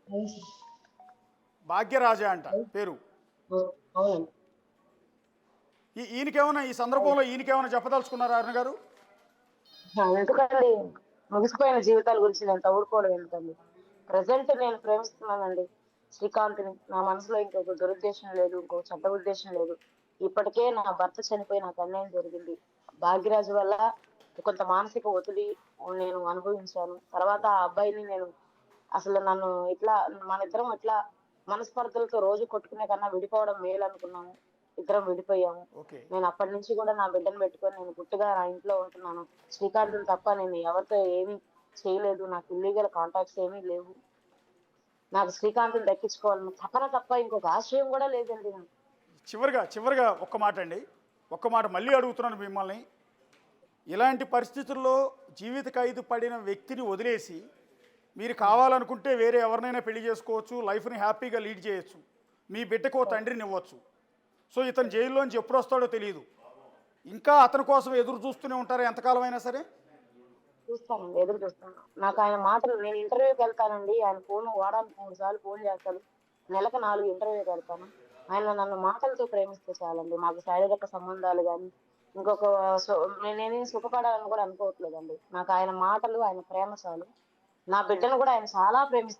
అవును సార్. భాగ్యరాజ అంట అవును. పేరు. అవునండి. ఈయనకేమైనా ఈ అవును. సందర్భంలో ఈయనకేమైనా చెప్పదలుచుకున్నారా అరుణ్ గారు? ఎందుకండి ముగిసిపోయిన జీవితాల గురించి నేను తవ్వుకోవడం ఎందుకండి? ప్రెజెంట్ నేను ప్రేమిస్తున్నానండి శ్రీకాంత్‌ని. నా మనసులో ఇంకొక దురుద్దేశం లేదు. ఇంకో చెడ్డ ఉద్దేశం లేదు. ఇప్పటికే నా భర్త చనిపోయి నాకు అన్యాయం జరిగింది. భాగ్యరాజు వల్ల కొంత మానసిక ఒత్తిడి నేను అనుభవించాను. తర్వాత ఆ అబ్బాయిని నేను అసలు నన్ను ఇట్లా మనిద్దరం ఇట్లా మనస్పర్ధలతో రోజు కొట్టుకునే కన్నా విడిపోవడం మేలనుకున్నాము. ఇద్దరం విడిపోయాము. ఓకే. నేను అప్పటినుంచి కూడా నా బిడ్డను పెట్టుకొని నేను గుట్టుగా నా ఇంట్లో ఉంటున్నాను. శ్రీకాంత్‌ని తప్ప నేను ఎవరితో ఏమీ చేయలేదు. నాకు ఇల్లీగల్ కాంటాక్ట్స్ ఏమీ లేవు. నాకు శ్రీకాంత్‌ని దక్కించుకోవాలన్న తపన తప్ప ఇంకొక ఆశయం గూడా లేదండి నాకు. చివరగా ఒక్క మాట అండి. ఒక్క మాట మళ్ళీ అడుగుతున్నాను మిమ్మల్ని. ఇలాంటి పరిస్థితుల్లో జీవిత ఖైదు పడిన వ్యక్తిని వదిలేసి మీరు హ్మ్. కావాలనుకుంటే వేరే ఎవరినైనా పెళ్లి చేసుకోవచ్చు, లైఫ్ని హ్యాపీగా లీడ్ చేయొచ్చు, మీ బిడ్డకు ఓ ఓకే. తండ్రిని ఇవ్వచ్చు. సో ఇతను ఓకే. జైల్లోంచి ఎప్పుడు వస్తాడో తెలియదు. ఇంకా అతని కోసం ఎదురు చూస్తూనే ఉంటారా ఎంతకాలం అయినా సరే? చూస్తానండి. ఎదురు చూస్తాను. నాకాయన మాటలు నేను ఇంటర్వ్యూకెళ్తానండి. ఆయన ఫోను వారానికి 3 సార్లు ఫోను చేస్తాడు. నెలకు 4 ఇంటర్వ్యూకెళ్తాను. ఆయన నన్ను మాటలతో ప్రేమిస్తే చాలండి. మాకు శారీరక సంబంధాలు గాని, ఇంకొక సో నేనేమి సుఖపడాలని కూడా అనుకోవట్లేదండి. నాకాయన మాటలు, ఆయన ప్రేమ చాలు. నా బిడ్డను కూడా ఆయన చాలా ప్రేమిస్తాడు.